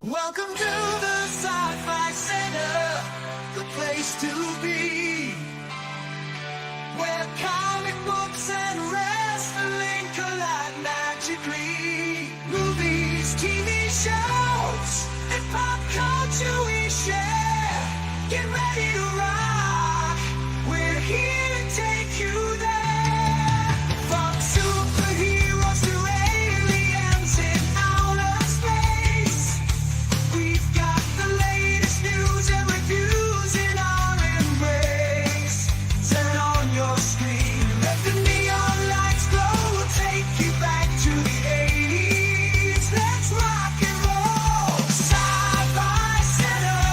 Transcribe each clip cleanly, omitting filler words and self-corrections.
Welcome to the Sci-Fi Center, the place to be, where comic books and wrestling collide magically. Movies, TV shows, and pop culture we share. Get ready to rock, we're here to take you there. From superheroes to aliens in outer space, we've got the latest news and reviews in our embrace. Turn on your screen, let the neon lights glow. We'll take you back to the 80s. Let's rock and roll. Sci-Fi Center,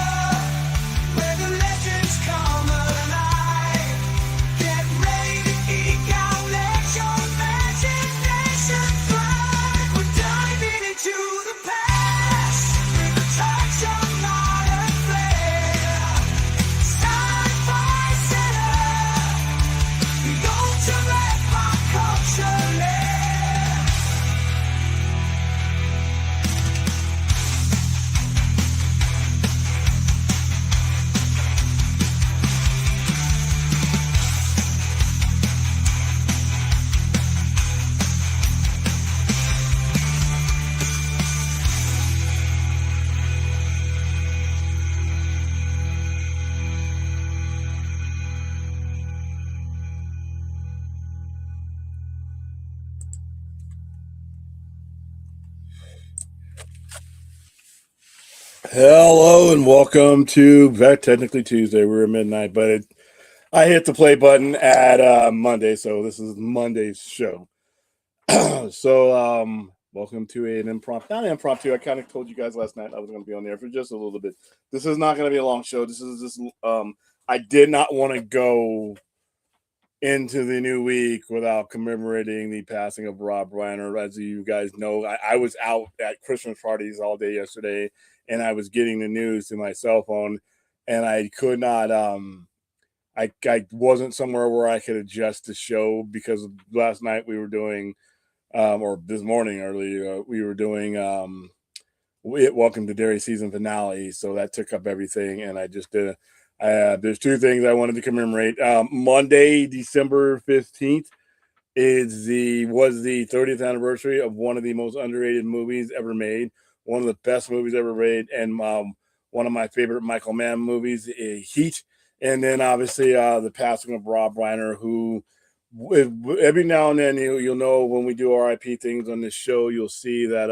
where the legends come alive. Get ready to geek out, let your imagination fly. We're diving into the past with a touch of modern flair. Sci-Fi Center, the ultimate pop culture lair. Hello and welcome to technically Tuesday. We're at midnight, but I hit the play button at Monday, so this is Monday's show. Welcome to an impromptu. I kind of told you guys last night I was going to be on there for just a little bit. This is not going to be a long show. This is just I did not want to go into the new week without commemorating the passing of Rob Reiner. As you guys know, I was out at Christmas parties all day yesterday, and I was getting the news to my cell phone, and I could not. I wasn't somewhere where I could adjust the show because last night we were doing, or this morning early, we were doing Welcome to Dairy season finale, so that took up everything, and I just did. There's two things I wanted to commemorate. Monday, December 15th, was the 30th anniversary of one of the most underrated movies ever made, one of the best movies ever made, and one of my favorite Michael Mann movies, Heat. And then obviously the passing of Rob Reiner, who every now and then you'll know when we do RIP things on this show, you'll see that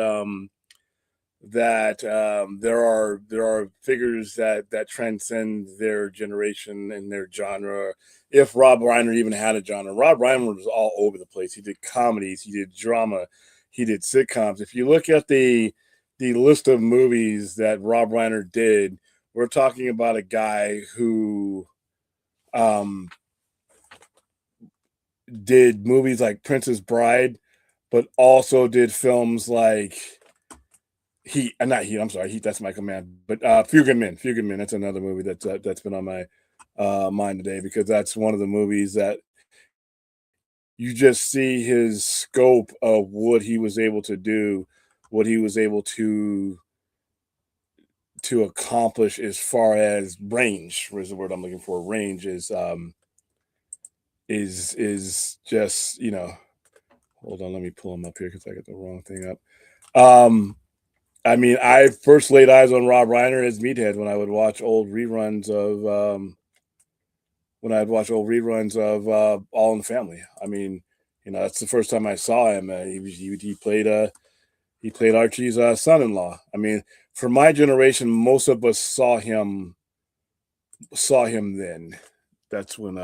there are figures that transcend their generation and their genre. If Rob Reiner even had a genre, Rob Reiner was all over the place. He did comedies, he did drama, he did sitcoms. If you look at the list of movies that Rob Reiner did, we're talking about a guy who did movies like Princess Bride, but also did films like Heat. That's Michael Mann. But Few Good Men. That's another movie that's been on my mind today, because that's one of the movies that you just see his scope of what he was able to do, what he was able to accomplish as far as range. Is the word I'm looking for. Range is just, hold on, let me pull him up here because I got the wrong thing up. I mean, I first laid eyes on Rob Reiner as Meathead when I would watch old reruns of All in the Family. I mean, that's the first time I saw him. He played Archie's son-in-law. I mean, for my generation, most of us saw him then. That's when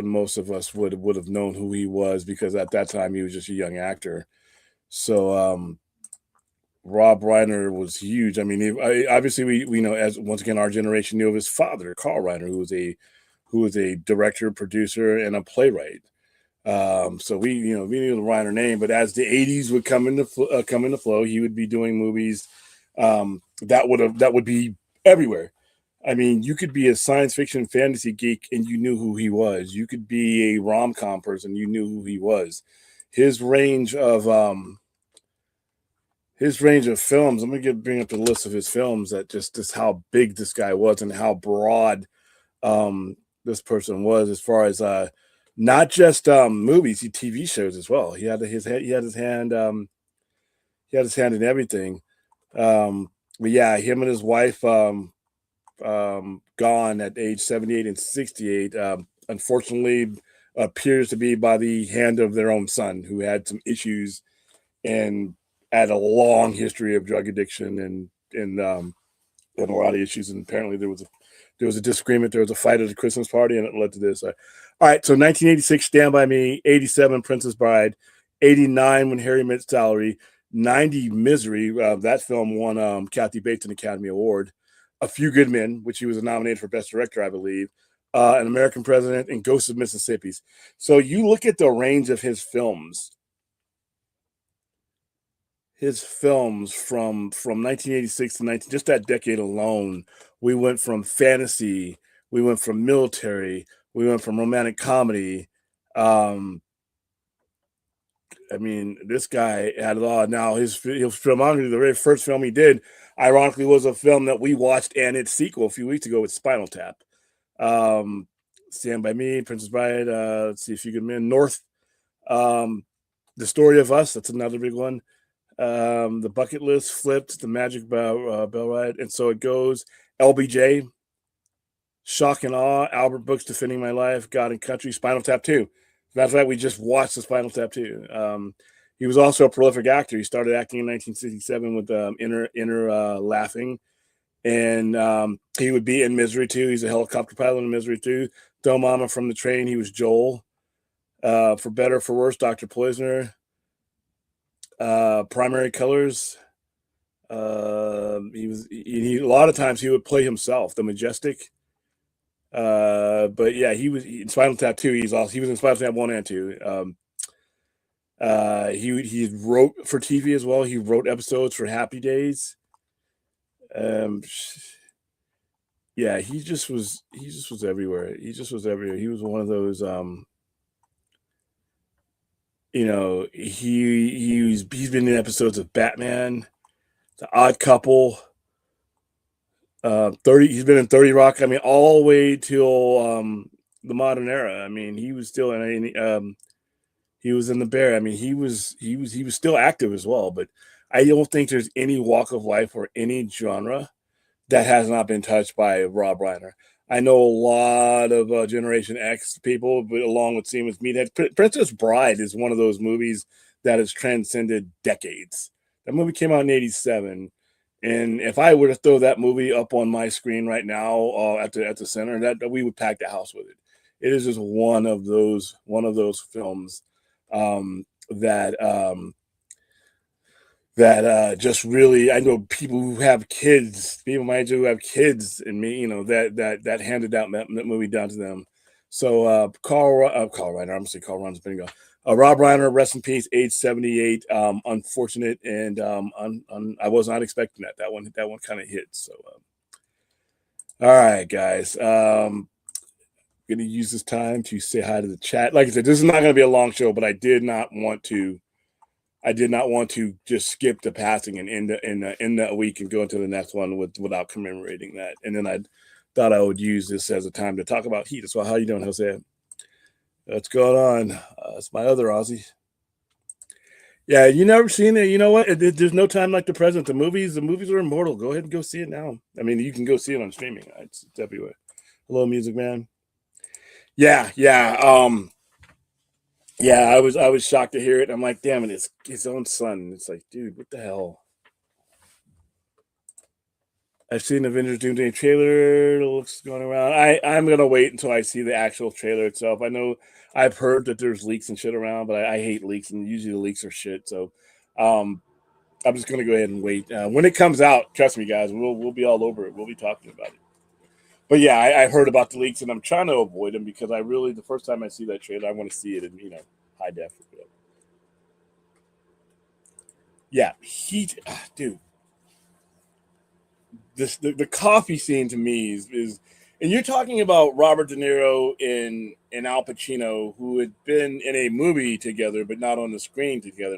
most of us would have known who he was, because at that time he was just a young actor. So Rob Reiner was huge. I mean, obviously we know, as once again our generation knew of his father, Carl Reiner, who was a director, producer, and a playwright. So we knew the Reiner name. But as the 80s would come into flow, he would be doing movies that would be everywhere. I mean, you could be a science fiction fantasy geek and you knew who he was. You could be a rom-com person, you knew who he was. His range of his range of films. I'm gonna bring up the list of his films that just how big this guy was and how broad um, this person was as far as not just movies, he TV shows as well. He had his hand in everything. But yeah, him and his wife gone at age 78 and 68. Unfortunately, appears to be by the hand of their own son, who had some issues and had a long history of drug addiction and a lot of issues. And apparently there was a disagreement. There was a fight at a Christmas party, and it led to this. All right, so 1986, Stand By Me. 87, Princess Bride. 89, When Harry Met Sally. 90, Misery. That film won Kathy Bates an Academy Award. A Few Good Men, which he was nominated for Best Director, I believe. An American President, and Ghosts of Mississippi. So you look at the range of his films. His films from 1986 to 19, just that decade alone, we went from fantasy, we went from military, we went from romantic comedy. Um, I mean, this guy had it all. Now his filmography, the very first film he did, ironically, was a film that we watched and its sequel a few weeks ago with Spinal Tap. Stand By Me, Princess Bride, let's see, A Few Good Men, North, The Story of Us, that's another big one. The Bucket List, Flipped, The Magic Bell Ride, and so it goes. LBJ, Shock and Awe, Albert Brooks, Defending My Life, God and Country, Spinal Tap 2. As a matter of fact, we just watched the Spinal Tap 2. He was also a prolific actor. He started acting in 1967 with Inner Laughing, and he would be in Misery 2. He's a helicopter pilot in Misery 2. Dumb Mama from the Train, he was Joel. For Better, For Worse, Dr. Poisoner. Primary Colors. He a lot of times he would play himself, the Majestic. But yeah, he was in Spinal Tap 2. He was in Spinal Tap 1 and 2. He wrote for TV as well. He wrote episodes for Happy Days. Yeah, he just was everywhere. He just was everywhere. He was one of those he's been in episodes of Batman, The Odd Couple, 30. He's been in 30 Rock. I mean, all the way till the modern era. I mean, he was still in. He was in The Bear. I mean, he was still active as well. But I don't think there's any walk of life or any genre that has not been touched by Rob Reiner. I know a lot of Generation X people, but along with Seamus Meathead. Princess Bride is one of those movies that has transcended decades. That movie came out in 87. And if I were to throw that movie up on my screen right now at the center, that we would pack the house with it. It is just one of those films that just really, I know people who have kids, people my age who have kids, and me, that handed that movie down to them. So Carl Reiner, I'm gonna say Carl Reiner's been gone. Rob Reiner, rest in peace, age 78. Unfortunate, and I was not expecting that. That one kind of hit. So, all right, guys. Going to use this time to say hi to the chat. Like I said, this is not going to be a long show, but I did not want to just skip the passing and end that week and go into the next one without commemorating that. And then I thought I would use this as a time to talk about Heat as well. How you doing, Jose? What's going on? It's my other Aussie. Yeah, you never seen it. You know what? There's no time like the present. The movies are immortal. Go ahead and go see it now. I mean, you can go see it on streaming. It's everywhere. Hello, Music Man. Yeah. Yeah, I was shocked to hear it. I'm like, damn it, it's his own son. It's like, dude, what the hell? I've seen Avengers Doomsday trailer. It looks going around. I'm gonna wait until I see the actual trailer itself. I know I've heard that there's leaks and shit around, but I hate leaks, and usually the leaks are shit. So I'm just gonna go ahead and wait. When it comes out, trust me, guys, we'll be all over it. We'll be talking about it. But yeah, I heard about the leaks, and I'm trying to avoid them because the first time I see that trailer, I want to see it in high def. Yeah, dude. The coffee scene to me is And you're talking about Robert De Niro and Al Pacino, who had been in a movie together, but not on the screen together.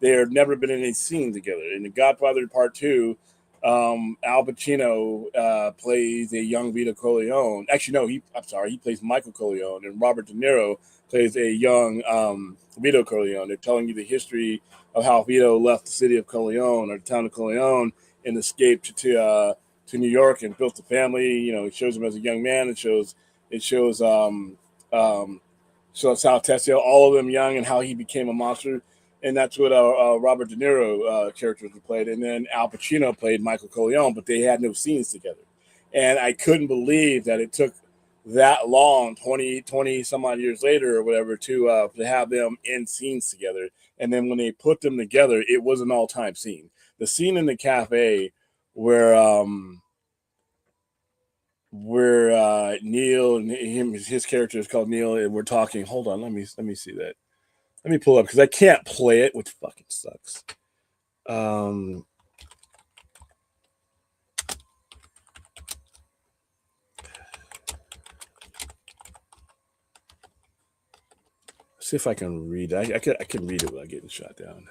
They had never been in a scene together. In The Godfather Part Two, Al Pacino plays a young Vito Corleone. Actually, no, I'm sorry, he plays Michael Corleone, and Robert De Niro plays a young Vito Corleone. They're telling you the history of how Vito left the city of Corleone or the town of Corleone and escaped to New York and built a family. You know, it shows him as a young man. Um, shows Sal Tessio, all of them young, and how he became a monster. And that's what Robert De Niro characters were played. And then Al Pacino played Michael Corleone, but they had no scenes together. And I couldn't believe that it took that long, 20 some odd years later or whatever, to have them in scenes together. And then when they put them together, it was an all-time scene. The scene in the cafe where Neil and his character is called Neil, and we're talking. Hold on, let me see that. Let me pull up because I can't play it, which fucking sucks. See if I can read it. I can read it without getting shot down.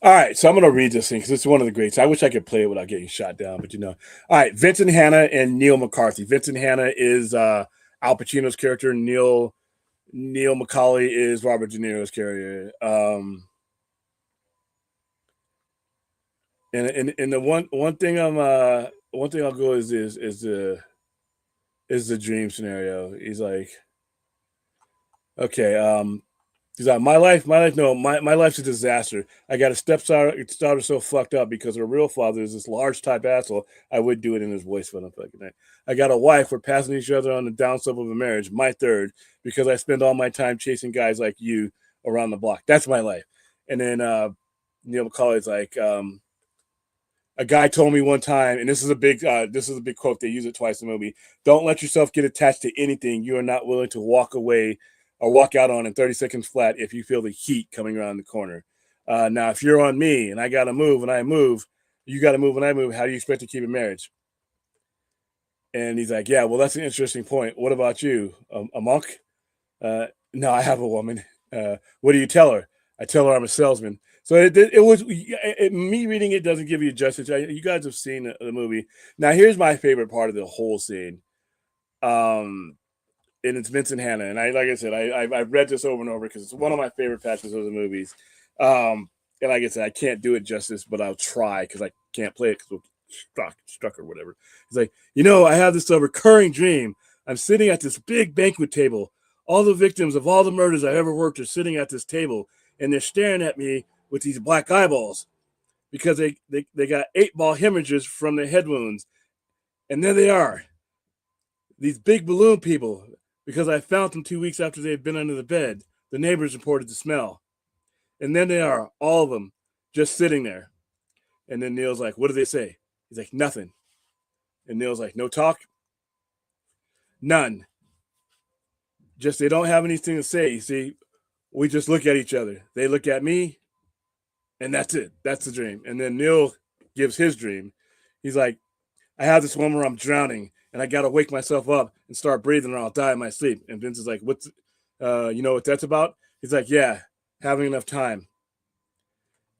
All right, so I'm going to read this thing because it's one of the greats. I wish I could play it without getting shot down, but All right, Vincent Hanna and Neil McCarthy. Vincent Hanna is Al Pacino's character. Neil McCauley is Robert De Niro's character. And the one thing I'll go is the dream scenario. He's like, okay, he's like, my life's a disaster. I got a stepdaughter so fucked up because her real father is this large type asshole. I would do it in his voice, but I'm fucking night. I got a wife. We're passing each other on the downslope of a marriage. My third, because I spend all my time chasing guys like you around the block. That's my life. And then Neil McCauley's like, a guy told me one time, and this is a big quote. They use it twice in the movie. Don't let yourself get attached to anything you are not willing to walk away or walk out on in 30 seconds flat if you feel the heat coming around the corner. Now, if you're on me and I got to move and I move, you got to move and I move, how do you expect to keep a marriage? And he's like, yeah, well, that's an interesting point. What about you? A monk? No, I have a woman. What do you tell her? I tell her I'm a salesman. So me reading it doesn't give you justice. You guys have seen the movie. Now, here's my favorite part of the whole scene. And it's Vincent Hanna. And like I said, I've read this over and over because it's one of my favorite passages of the movies. And like I said, I can't do it justice, but I'll try because I can't play it because we're struck or whatever. He's like, I have this recurring dream. I'm sitting at this big banquet table. All the victims of all the murders I've ever worked are sitting at this table, and they're staring at me with these black eyeballs because they got 8-ball hemorrhages from their head wounds. And there they are, these big balloon people, because I found them 2 weeks after they'd been under the bed. The neighbors reported the smell. And then they are, all of them, just sitting there. And then Neil's like, what do they say? He's like, nothing. And Neil's like, no talk? None. Just they don't have anything to say. You see, we just look at each other. They look at me, and that's it. That's the dream. And then Neil gives his dream. He's like, I have this one where I'm drowning, and I got to wake myself up and start breathing, or I'll die in my sleep. And Vince is like, what's, you know what that's about? He's like, yeah, having enough time.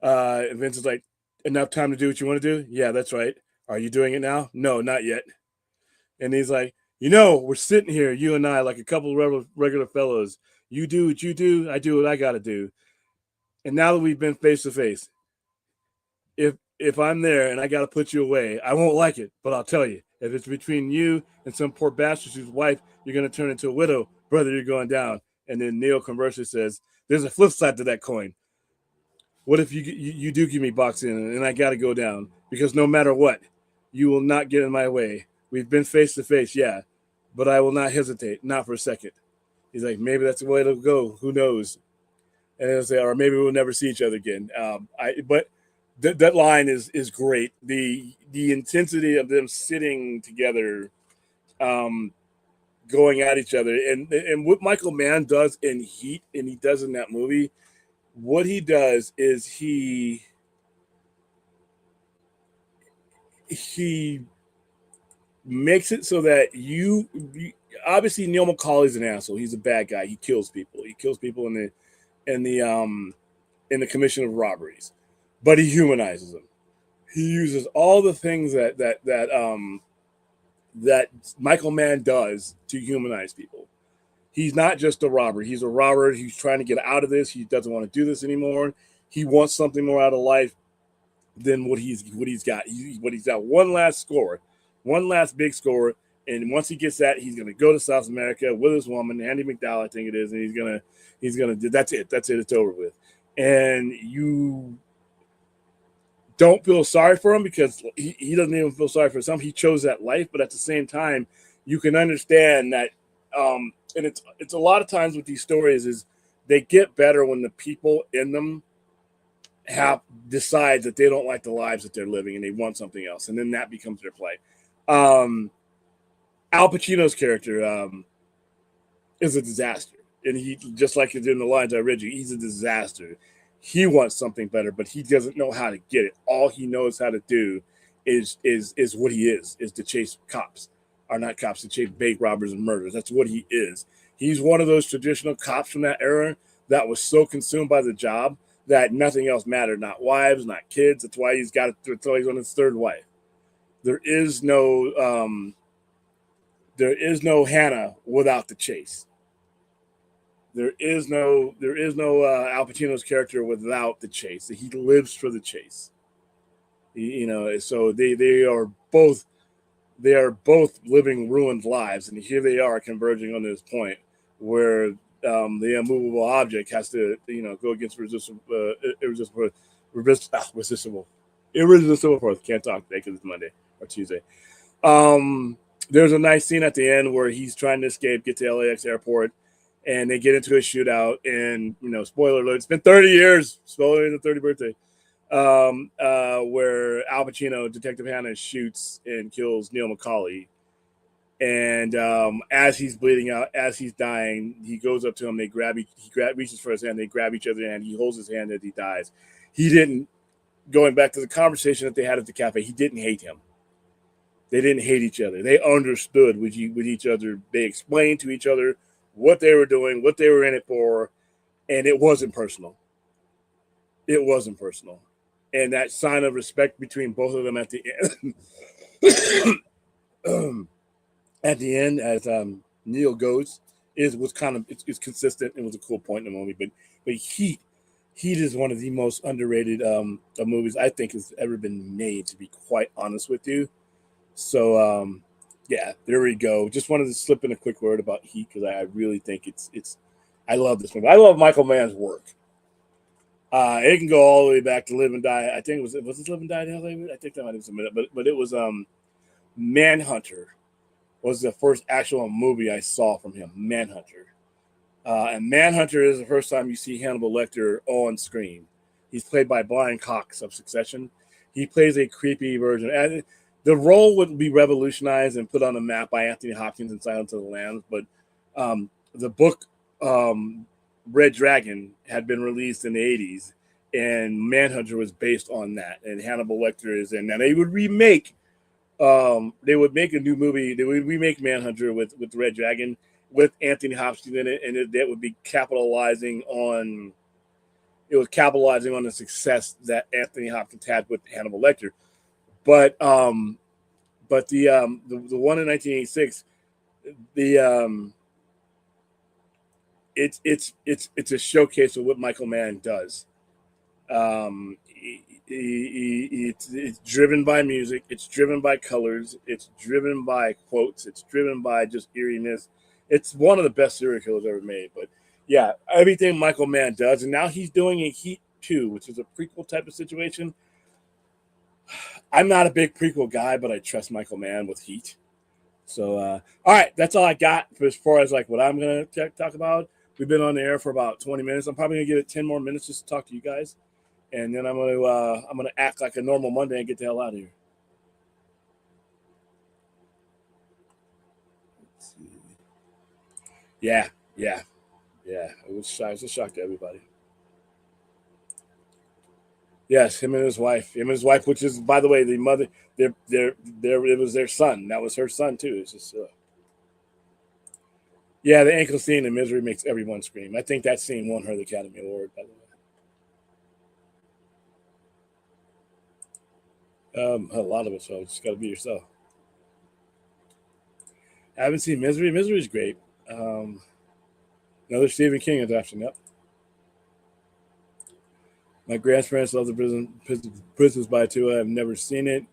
And Vince is like, enough time to do what you want to do? Yeah, that's right. Are you doing it now? No, not yet. And he's like, we're sitting here, you and I, like a couple of regular fellows. You do what you do, I do what I got to do. And now that we've been face to face, if I'm there and I got to put you away, I won't like it, but I'll tell you, if it's between you and some poor bastard whose wife you're going to turn into a widow, brother, you're going down. And then Neil conversely says, there's a flip side to that coin. What if you do give me boxing and I got to go down? Because no matter what, you will not get in my way. We've been face to face, yeah, but I will not hesitate, not for a second. He's like, maybe that's the way it'll go. Who knows? And it'll say, or maybe we'll never see each other again. But that line is great. The intensity of them sitting together, going at each other, and what Michael Mann does in Heat, and he does in that movie, what he does is he makes it so that you obviously Neil McCauley's an asshole. He's a bad guy. He kills people. He kills people in the in the commission of robberies, but he humanizes them. He uses all the things that Michael Mann does to humanize people. He's not just a robber. He's a robber. He's trying to get out of this. He doesn't want to do this anymore. He wants something more out of life than what he's got. He's got one last score, one last big score, and once he gets that, he's gonna go to South America with his woman, Andy McDowell, I think it is, and he's gonna do that's it. That's it. It's over with. And you don't feel sorry for him because he doesn't even feel sorry for himself. He chose that life, but at the same time, you can understand that. And it's a lot of times with these stories is they get better when the people in them have decide that they don't like the lives that they're living and they want something else, and then that becomes their play. Al Pacino's character is a disaster, and he just like in the lines I read you, he's a disaster. He wants something better, but he doesn't know how to get it. All he knows how to do is what he is to chase cops, or not cops, to chase bank robbers and murderers. That's what he is. He's one of those traditional cops from that era that was so consumed by the job that nothing else mattered, not wives, not kids. That's why he's on his third wife. There is no Hannah without the chase. There is no Al Pacino's character without the chase. He lives for the chase. So they are both living ruined lives, and here they are converging on this point where the immovable object has to go against irresistible force. Can't talk today because it's Monday or Tuesday. There's a nice scene at the end where he's trying to escape, get to LAX airport, and they get into a shootout. And spoiler alert, it's been 30 years. Spoiler the 30th birthday. Where Al Pacino, Detective Hannah, shoots and kills Neil McCauley. And as he's bleeding out, as he's dying, he goes up to him. He reaches for his hand. They grab each other, and he holds his hand as he dies. He didn't. Going back to the conversation that they had at the cafe, he didn't hate him. They didn't hate each other. They understood with each other. They explained to each other what they were doing, what they were in it for, and it wasn't personal. It wasn't personal. And that sign of respect between both of them at the end, as Neil goes, was kind of it's consistent. It was a cool point in the movie, but Heat is one of the most underrated movies I think has ever been made. To be quite honest with you, so yeah, there we go. Just wanted to slip in a quick word about Heat because I really think it's. I love this movie. I love Michael Mann's work. It can go all the way back to Live and Die. I think was it Live and Die? I think that might have been a minute, but it was Manhunter was the first actual movie I saw from him. Manhunter, and Manhunter is the first time you see Hannibal Lecter on screen. He's played by Brian Cox of Succession. He plays a creepy version, and the role would be revolutionized and put on the map by Anthony Hopkins in Silence of the Lambs. But the book. Red Dragon had been released in the 80s, and Manhunter was based on that. And Hannibal Lecter is in. Now they would make a new movie. They would remake Manhunter with Red Dragon with Anthony Hopkins in it, and that would be capitalizing on the success that Anthony Hopkins had with Hannibal Lecter. But the one in 1986, it's a showcase of what Michael Mann does. It's driven by music. It's driven by colors. It's driven by quotes. It's driven by just eeriness. It's one of the best serial killers ever made. But yeah, everything Michael Mann does, and now he's doing a Heat 2, which is a prequel type of situation. I'm not a big prequel guy, but I trust Michael Mann with Heat. So, all right, that's all I got as far as like what I'm gonna talk about. We've been on the air for about 20 minutes. I'm probably gonna give it 10 more minutes just to talk to you guys, and then I'm gonna act like a normal Monday and get the hell out of here. Let's see. Yeah. It was a shock to everybody. Yes, him and his wife. Him and his wife, which is, by the way, the mother. It was their son. That was her son too. It's just, yeah, the ankle scene in Misery makes everyone scream. I think that scene won her the Academy Award. By the way, a lot of it. So just got to be yourself. I haven't seen Misery. Misery is great. Um, Another Stephen King adaptation. Yep. My grandparents love the Prisons by Two. I've never seen it.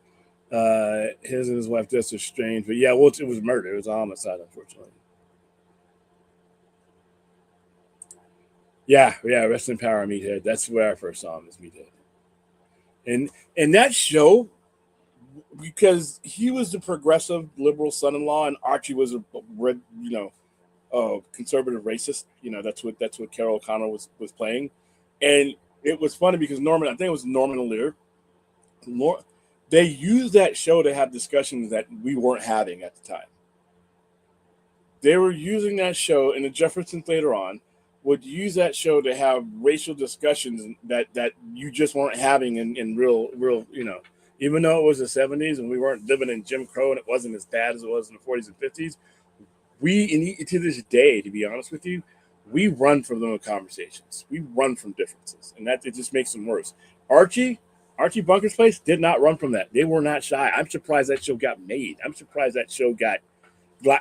His and his wife just are strange, but yeah, well, it was murder. It was a homicide, unfortunately. Yeah. Rest in power, Meathead. That's where I first saw him as Meathead, and that show, because he was the progressive liberal son-in-law, and Archie was a red, conservative racist. That's what Carol O'Connor was playing, and it was funny because Norman, I think it was Norman Lear. They used that show to have discussions that we weren't having at the time. They were using that show, and the Jeffersons later on would use that show to have racial discussions that you just weren't having in real. Even though it was the 70s and we weren't living in Jim Crow and it wasn't as bad as it was in the 40s and 50s, to this day, to be honest with you, we run from those conversations. We run from differences, and that it just makes them worse. Archie Bunker's Place did not run from that. They were not shy. I'm surprised that show got made. I'm surprised that show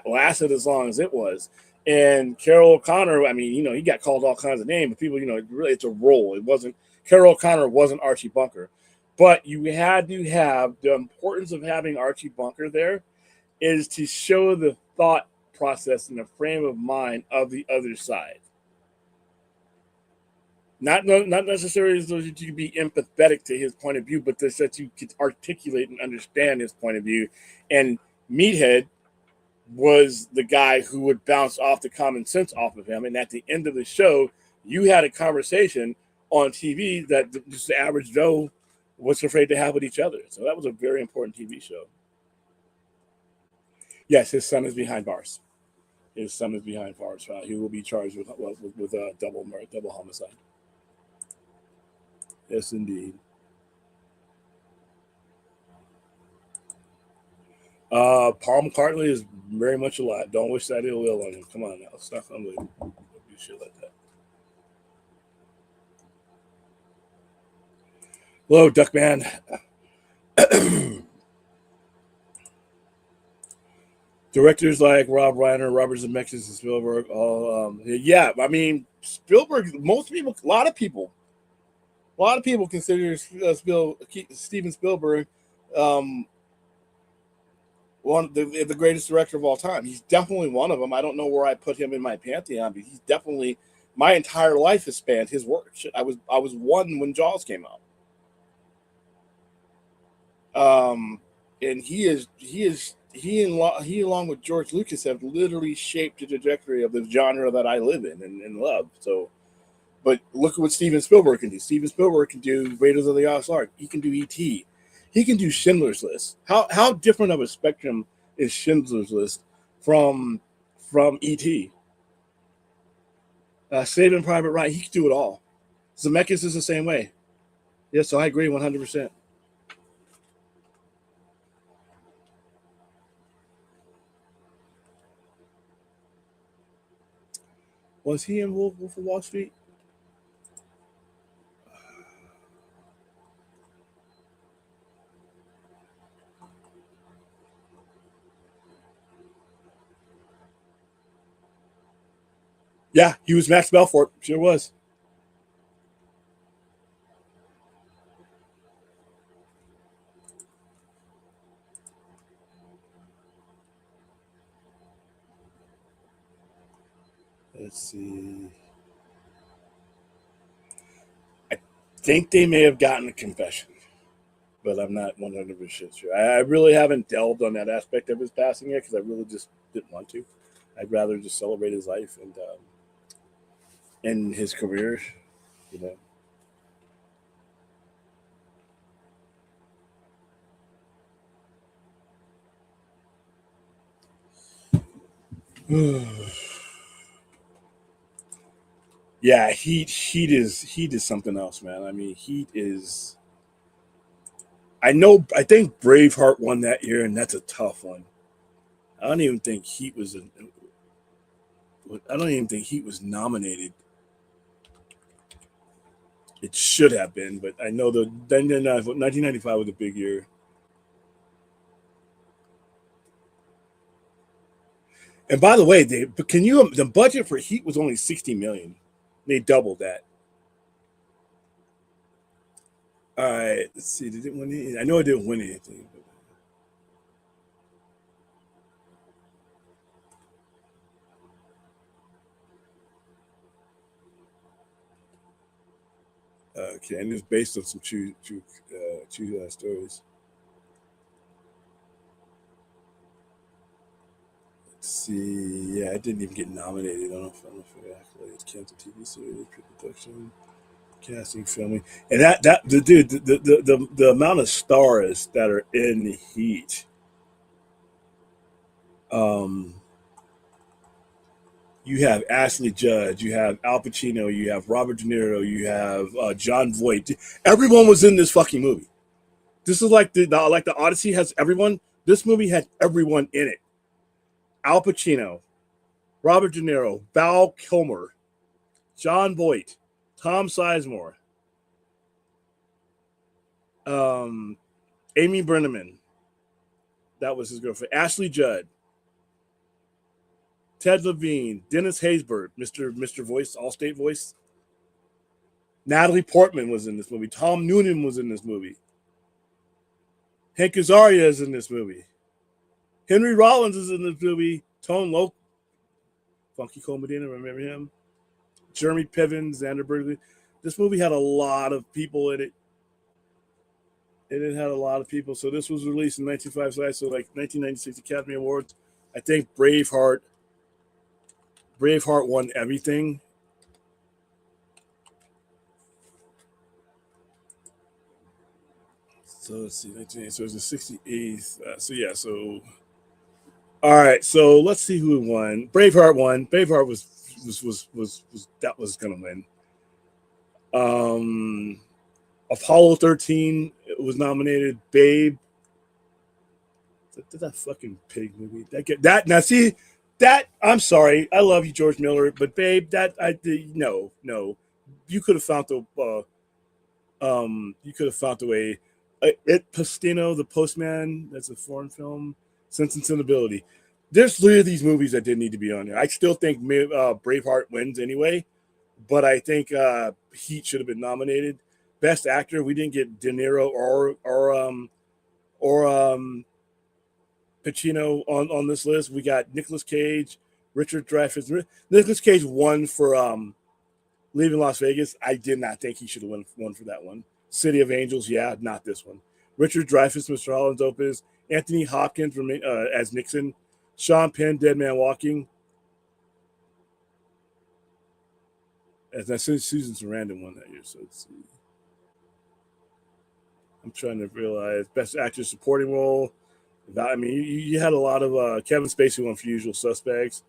lasted as long as it was. And Carol O'Connor, I mean, he got called all kinds of names, but people, really, it's a role. It wasn't Carol O'Connor wasn't Archie Bunker, but you had to have the importance of having Archie Bunker there is to show the thought process and the frame of mind of the other side. Not necessarily so that you can be empathetic to his point of view, but so that you could articulate and understand his point of view. And Meathead was the guy who would bounce off the common sense off of him. And at the end of the show, you had a conversation on TV that just the average Joe was afraid to have with each other. So that was a very important TV show. Yes, his son is behind bars. His son is behind bars. He will be charged with double homicide. Yes, indeed. Paul McCartney is very much alive. Don't wish that ill will on him. Come on now. It's not going to do shit like that. Hello, Duckman. Directors like Rob Reiner, Robert Zemeckis, and Spielberg. All yeah. I mean, Spielberg. A lot of people consider Steven Spielberg one the greatest director of all time. He's definitely one of them. I don't know where I put him in my pantheon, but he's definitely my entire life has spanned his work. I was one when Jaws came out. And he along with George Lucas have literally shaped the trajectory of the genre that I live in and love. So, but look at what Steven Spielberg can do. Steven Spielberg can do Raiders of the Lost Ark. He can do E.T. He can do Schindler's List. How different of a spectrum is Schindler's List from E.T. Saving Private Ryan. He can do it all. Zemeckis is the same way. Yes, so I agree 100%. Was he in Wolf of Wall Street? Yeah, he was Max Belfort. Sure was. Let's see. I think they may have gotten a confession, but I'm not 100% sure. I really haven't delved on that aspect of his passing yet because I really just didn't want to. I'd rather just celebrate his life and his career, you know. Yeah, Heat is something else, man. I mean, Heat is I think Braveheart won that year, and that's a tough one. I don't even think Heat was. I don't even think Heat was nominated. It should have been, but I know the 1995 was a big year. And by the way, the budget for Heat was only 60 million. They doubled that. All right, let's see. Did it win anything? I know it didn't win anything. Okay, and it's based on some true stories. Let's see. Yeah, it didn't even get nominated. I don't know if accolades. Canceled TV series, pre-production, casting, filming, and the amount of stars that are in the Heat. Um, you have Ashley Judd, you have Al Pacino, you have Robert De Niro, you have John Voight. Everyone was in this fucking movie. This is like the Odyssey has everyone. This movie had everyone in it. Al Pacino, Robert De Niro, Val Kilmer, John Voight, Tom Sizemore, Amy Brenneman. That was his girlfriend. Ashley Judd, Ted Levine, Dennis Haysbert, Mr. Voice, Allstate Voice. Natalie Portman was in this movie. Tom Noonan was in this movie. Hank Azaria is in this movie. Henry Rollins is in this movie. Tone Loc, Funky Cole Medina, remember him? Jeremy Piven, Xander Berkeley. This movie had a lot of people in it. And it had a lot of people. So this was released in 1995, so like 1996 Academy Awards. I think Braveheart won everything. So let's see, 1980. So it was the 68th. So yeah, so all right. So let's see who won. Braveheart won. Braveheart was that was gonna win. Apollo 13 was nominated. Babe. That fucking pig movie. That now see that I'm sorry. I love you, George Miller, but Babe, that I no. You could have found the way. It Pastino, the Postman. That's a foreign film. Sense and Sensibility. There's three of these movies that didn't need to be on there. I still think Braveheart wins anyway, but I think Heat should have been nominated. Best Actor, we didn't get De Niro or Pacino on this list. We got Nicolas Cage, Richard Dreyfuss. Nicolas Cage won for Leaving Las Vegas. I did not think he should have won for that one. City of Angels, yeah, not this one. Richard Dreyfuss, Mr. Holland's Opus. Anthony Hopkins as Nixon. Sean Penn, Dead Man Walking. As I said, Susan Sarandon won that year. So let's see. I'm trying to realize Best Actor Supporting Role. I mean, you had a lot of Kevin Spacey won for Usual Suspects.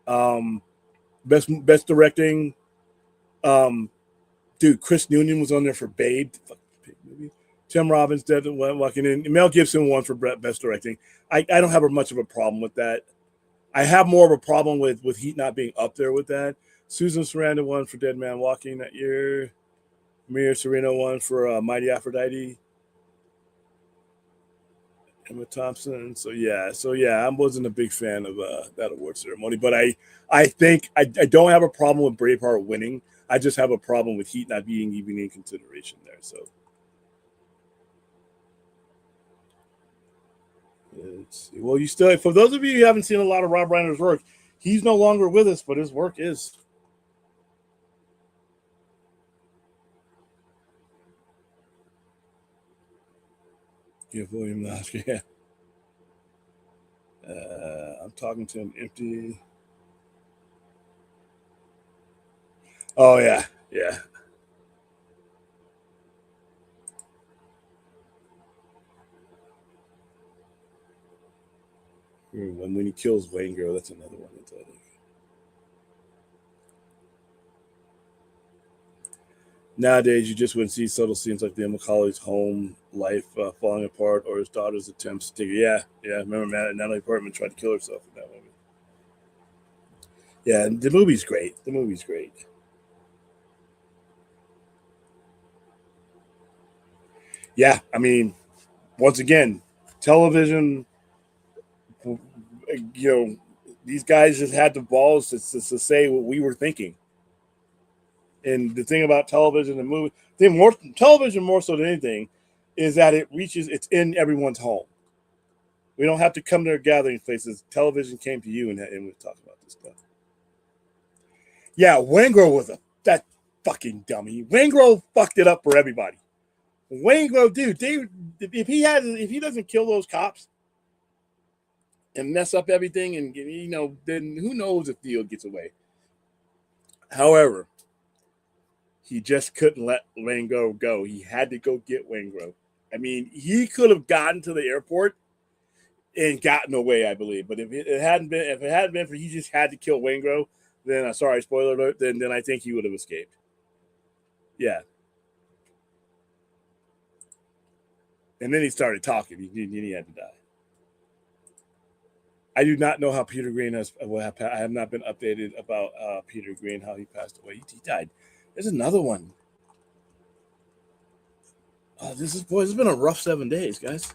Best Directing. Chris Noonan was on there for Babe. Tim Robbins, Dead Walking In. Mel Gibson won for Best Directing. I don't have much of a problem with that. I have more of a problem with Heat not being up there with that. Susan Sarandon won for Dead Man Walking that year. Mira Sorvino won for Mighty Aphrodite. Emma Thompson. So yeah, I wasn't a big fan of that award ceremony, but I think I don't have a problem with Braveheart winning. I just have a problem with Heat not being even in consideration there. So let's see. Well, you still, for those of you who haven't seen a lot of Rob Reiner's work, he's no longer with us, but his work is. Give William the Oscar. Yeah. I'm talking to him empty. Oh yeah. When he kills Wayne Girl, that's another one. Nowadays, you just wouldn't see subtle scenes like the Macaulay's home life falling apart or his daughter's attempts to take it. Yeah. Remember Natalie Portman tried to kill herself in that movie. Yeah, the movie's great. Yeah, I mean, once again, television, you know, these guys just had the balls to say what we were thinking. And the thing about television and movie, television more so than anything, is that it's in everyone's home. We don't have to come to their gathering places. Television came to you, and we talk about this stuff. Yeah, Waingro was that fucking dummy. Waingro fucked it up for everybody. Waingro, dude, if he doesn't kill those cops and mess up everything, and then who knows if Theo gets away. However, he just couldn't let Waingro go. He had to go get Waingro. I mean, he could have gotten to the airport and gotten away, I believe. But if it hadn't been for he just had to kill Waingro, then sorry, spoiler alert. Then I think he would have escaped. Yeah. And then he started talking. He had to die. I do not know how Peter Green has. I have not been updated about Peter Green, how he passed away. He died. There's another one. This has been a rough 7 days, guys.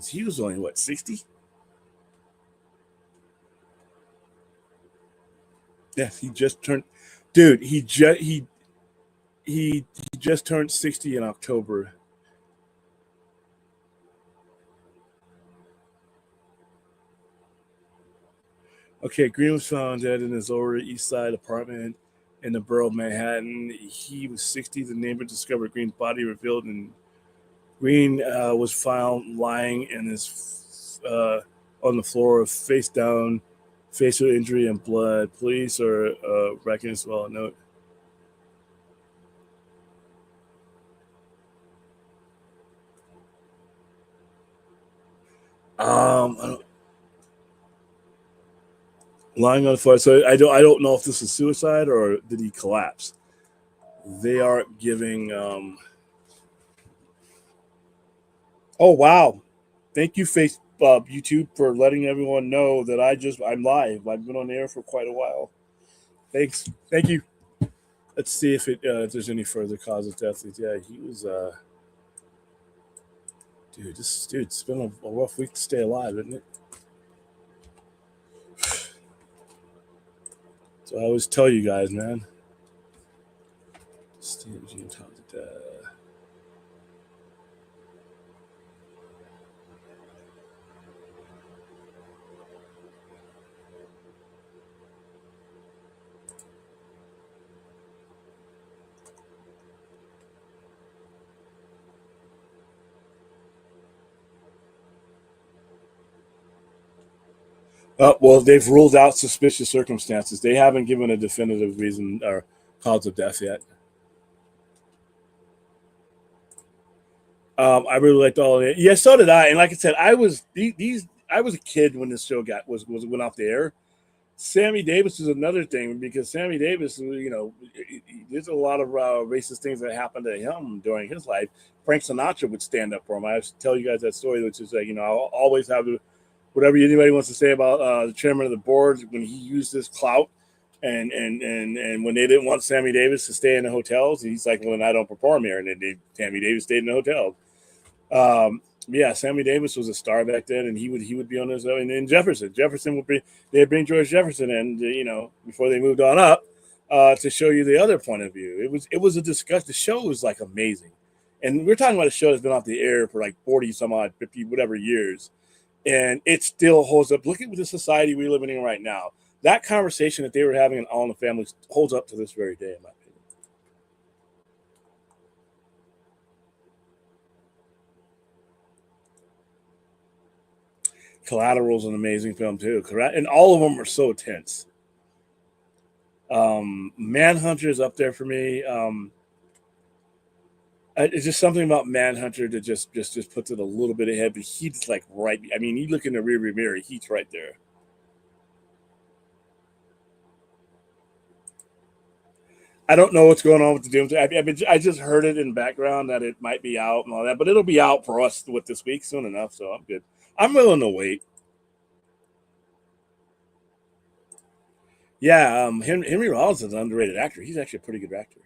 He was only 60? Yes, he just turned. Dude, he just turned 60 in October. Okay, Green was found dead in his Lower East Side apartment in the borough of Manhattan. He was 60. The neighbor discovered Green's body revealed, and Green was found lying in his on the floor, face down, facial injury and blood. Police are wrecking as well. Note. Lying on the floor. So I don't know if this is suicide or did he collapse. They are giving. Oh wow! Thank you, YouTube, for letting everyone know that I'm live. I've been on air for quite a while. Thanks. Thank you. Let's see if there's any further cause of death. Yeah, he was. It's been a rough week to stay alive, isn't it? So I always tell you guys, man. Well, they've ruled out suspicious circumstances. They haven't given a definitive reason or cause of death yet. I really liked all of it. Yeah, so did I. And like I said, I was a kid when this show went off the air. Sammy Davis is another thing because Sammy Davis, there's a lot of racist things that happened to him during his life. Frank Sinatra would stand up for him. I tell you guys that story, which is like, I'll always have whatever anybody wants to say about the chairman of the board when he used his clout and when they didn't want Sammy Davis to stay in the hotels, he's like, well, then I don't perform here. And then Sammy Davis stayed in the hotel. Yeah, Sammy Davis was a star back then, and he would be on his own. And then Jefferson would they'd bring George Jefferson in, before they moved on up to show you the other point of view. It was a discussion. The show was like amazing, and we're talking about a show that's been off the air for like 40 some odd 50 whatever years, and it still holds up. Look at the society we're living in right now. That conversation that they were having in All in the Family holds up to this very day, in my opinion. Collateral's an amazing film too, and all of them are so tense. Manhunter is up there for me. It's just something about Manhunter that just puts it a little bit ahead, but he's like right. I mean, you look in the rearview mirror, he's right there. I don't know what's going on with the Doomsday. I just heard it in background that it might be out and all that, but it'll be out for us with this week soon enough, so I'm good. I'm willing to wait. Yeah, Henry Rollins is an underrated actor. He's actually a pretty good actor.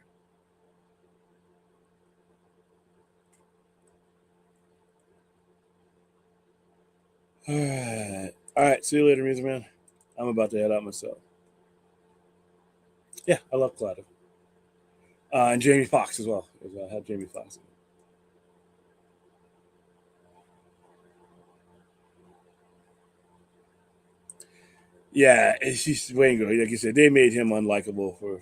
All right. See you later, Music Man. I'm about to head out myself. Yeah, I love Clyde. And Jamie Foxx as well. I had Jamie Foxx. Yeah, she's Wayne. Like you said, they made him unlikable for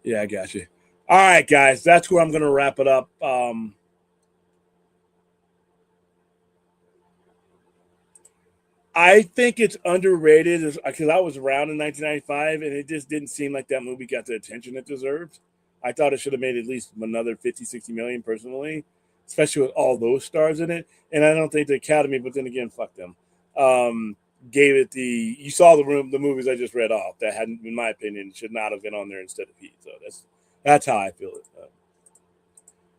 yeah, I got you. All right, guys, that's where I'm going to wrap it up. I think it's underrated because I was around in 1995 and it just didn't seem like that movie got the attention it deserved. I thought it should have made at least another 50, 60 million personally, especially with all those stars in it. And I don't think the Academy, but then again, fuck them, gave it you saw the movies I just read off that hadn't, in my opinion, should not have been on there instead of Heat. So that's how I feel it.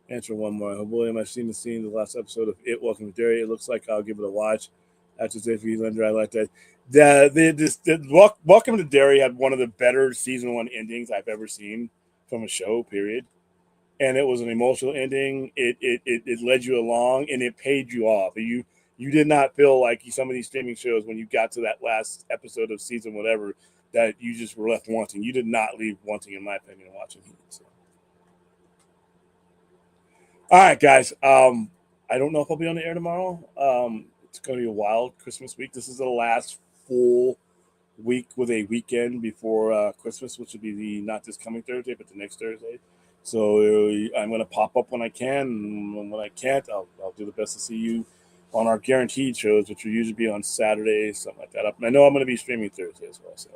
Answer one more. Oh, William, I've seen the last episode of It. Welcome to Derry. It looks like I'll give it a watch. That's just if he's under. I like that. Welcome to Derry had one of the better season one endings I've ever seen from a show. Period. And it was an emotional ending. It led you along and it paid you off. You did not feel like some of these streaming shows when you got to that last episode of season whatever that you just were left wanting. You did not leave wanting, in my opinion, watching Heat. So. All right, guys. I don't know if I'll be on the air tomorrow. It's going to be a wild Christmas week. This is the last full week with a weekend before Christmas, which will be not this coming Thursday, but the next Thursday. So I'm going to pop up when I can. And when I can't, I'll do the best to see you on our guaranteed shows, which will usually be on Saturdays, something like that. I know I'm going to be streaming Thursday as well. So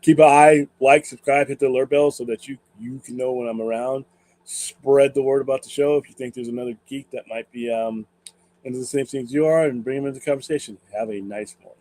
keep an eye, like, subscribe, hit the alert bell so that you can know when I'm around. Spread the word about the show if you think there's another geek that might be into the same things you are, and bring them into the conversation. Have a nice morning.